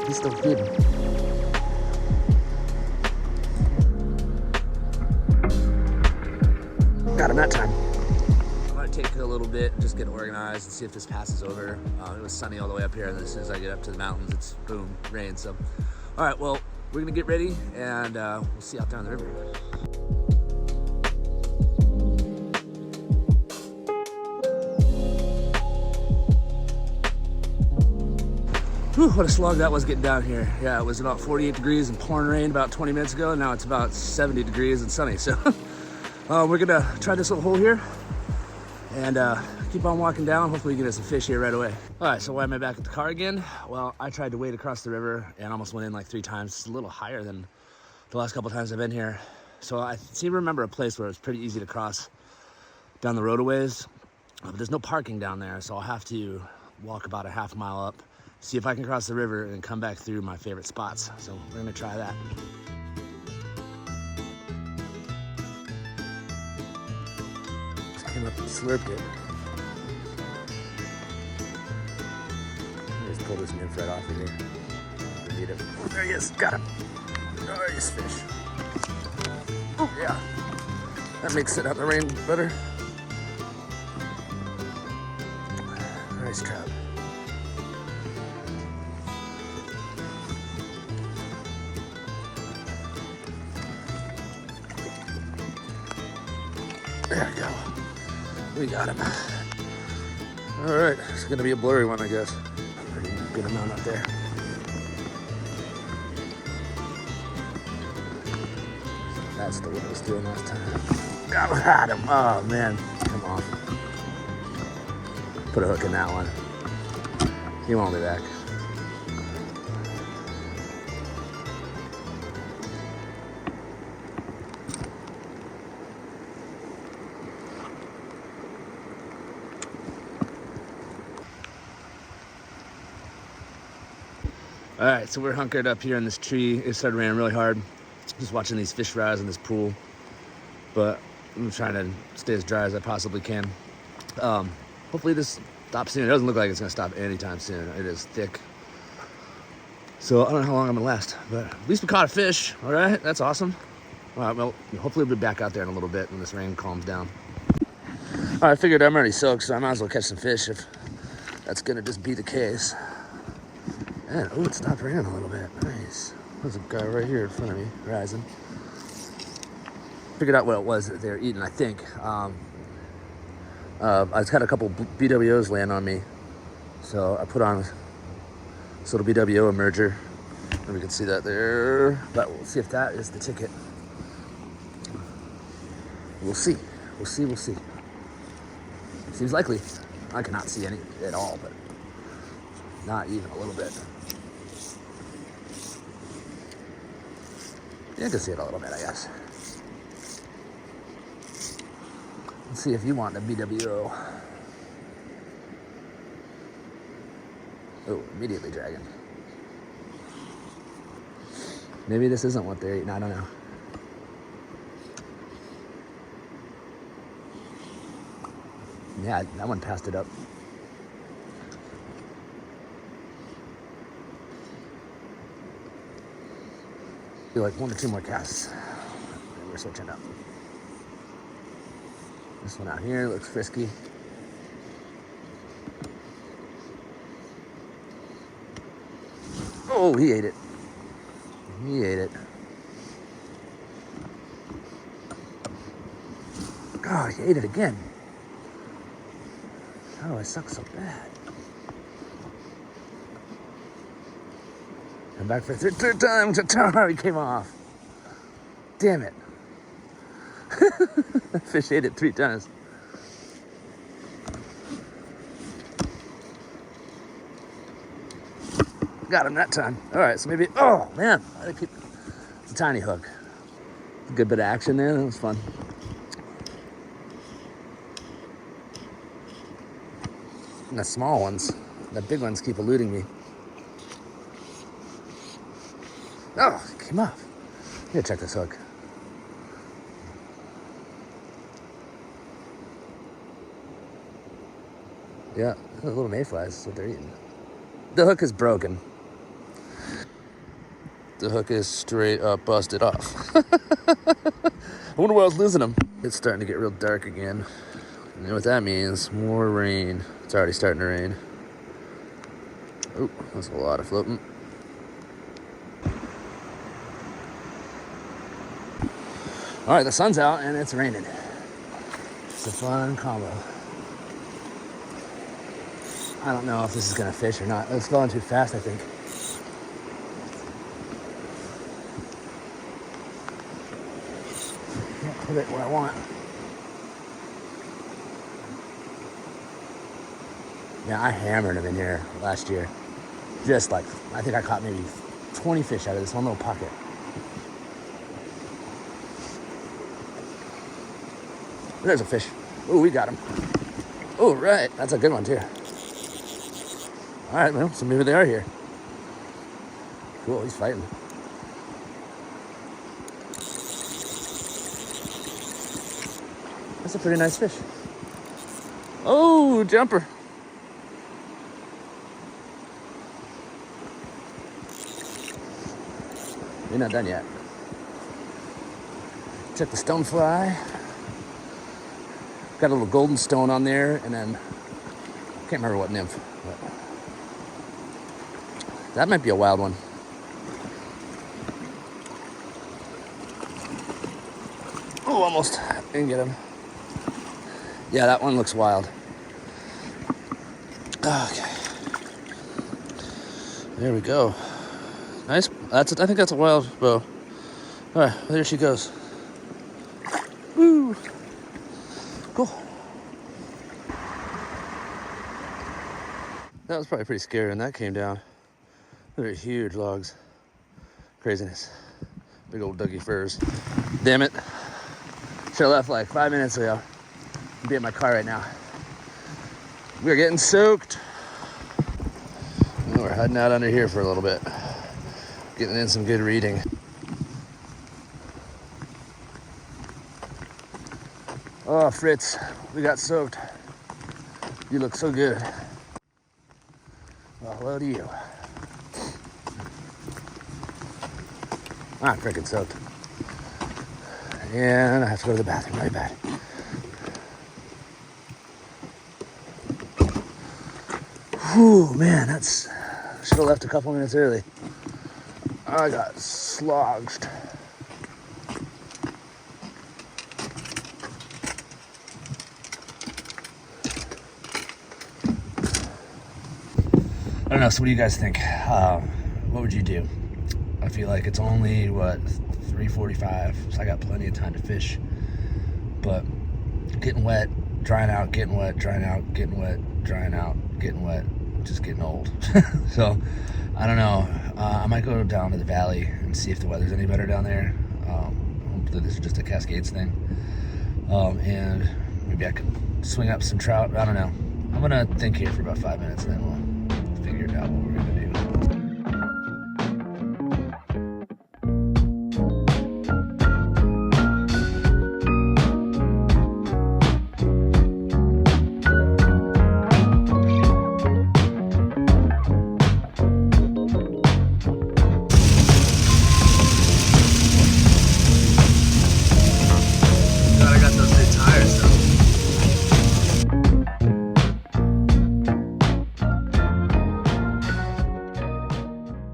He's still feeding. Got him that time. I'm gonna take a little bit, just get organized and see if this passes over. It was sunny all the way up here, and as soon as I get up to the mountains, it's boom, rain. So, all right, well, we're gonna get ready, and we'll see you out there on the river. Whew, what a slog that was getting down here. Yeah, it was about 48 degrees and pouring rain about 20 minutes ago, and now it's about 70 degrees and sunny. So we're gonna try this little hole here and keep on walking down. Hopefully we get some fish here right away. All right, so why am I back at the car again? Well, I tried to wade across the river and almost went in like 3 times. It's a little higher than the last couple times I've been here. So I seem to remember a place where it's pretty easy to cross down the road a ways, but there's no parking down there, so I'll have to walk about a half mile up, see if I can cross the river and come back through my favorite spots. So we're gonna try that. Just came up and slurped it. Just pull this nymph right off of here. I need it. Oh, there he is, got him. Nice fish. Oh yeah, that makes it out in the rain better. Nice trout. There we go. We got him. All right, it's gonna be a blurry one, I guess. Pretty good amount up there. That's the one I was doing last time. Got him. Oh man, come on. Put a hook in that one. He won't be back. All right, so we're hunkered up here in this tree. It started raining really hard. Just watching these fish rise in this pool. But I'm trying to stay as dry as I possibly can. Hopefully this stops soon. It doesn't look like it's gonna stop anytime soon. It is thick. So I don't know how long I'm gonna last, but at least we caught a fish, all right? That's awesome. All right, well, hopefully we'll be back out there in a little bit when this rain calms down. All right, I figured I'm already soaked, so I might as well catch some fish if that's gonna just be the case. Man, oh, it stopped raining a little bit. Nice. There's a guy right here in front of me, rising. Figured out what it was that they were eating, I think. I just had a couple BWOs land on me. So I put on this little BWO emerger. And we can see that there. But we'll see if that is the ticket. We'll see. We'll see, we'll see. Seems likely. I cannot see any at all, but not even a little bit. Yeah, I can see it a little bit, I guess. Let's see if you want the BWO. Oh, immediately dragging. Maybe this isn't what they're eating, I don't know. Yeah, that one passed it up. Feel like 1 or 2 more casts. And we're switching up. This one out here looks frisky. Oh, he ate it. He ate it. God, he ate it again. How do I suck so bad? I'm back for a third time. He came off. Damn it. That fish ate it 3 times. Got him that time. All right, so maybe, oh man, it's a tiny hook. A good bit of action there, that was fun. And the small ones, the big ones keep eluding me. Oh, it came off. I gotta check this hook. Yeah, the little mayflies is what they're eating. The hook is broken. The hook is straight up busted off. I wonder where I was losing them. It's starting to get real dark again. You know what that means? More rain. It's already starting to rain. Oh, that's a lot of floating. All right, the sun's out and it's raining. It's a fun combo. I don't know if this is gonna fish or not. It's going too fast, I think. Can't put it where I want. Yeah, I hammered them in here last year. Just like, I think I caught maybe 20 fish out of this one little pocket. There's a fish. Oh, we got him. Oh, right. That's a good one, too. All right, well, so maybe they are here. Cool, he's fighting. That's a pretty nice fish. Oh, jumper. You're not done yet. Check the stonefly. Got a little golden stone on there, and then I can't remember what nymph. But that might be a wild one. Oh, almost didn't get him. Yeah, that one looks wild. Okay, there we go. Nice. I think that's a wild bow. All right, there she goes. Woo! Cool. That was probably pretty scary when that came down. They're huge logs. Craziness. Big old Dougie furs. Damn it. Should have left like 5 minutes ago. I'd be in my car right now. We're getting soaked. We're heading out under here for a little bit. Getting in some good reading. Oh, Fritz, we got soaked. You look so good. Well, hello to you. I'm freaking soaked. And I have to go to the bathroom really bad. Whew, man, that's... Should have left a couple minutes early. I got slogged. I don't know, so what do you guys think? What would you do? I feel like it's only, what, 3:45, so I got plenty of time to fish. But getting wet, drying out, getting wet, drying out, getting wet, drying out, getting wet, just getting old. So, I don't know. I might go down to the valley and see if the weather's any better down there. Hopefully this is just a Cascades thing. And maybe I can swing up some trout. I don't know. I'm gonna think here for about 5 minutes and then we'll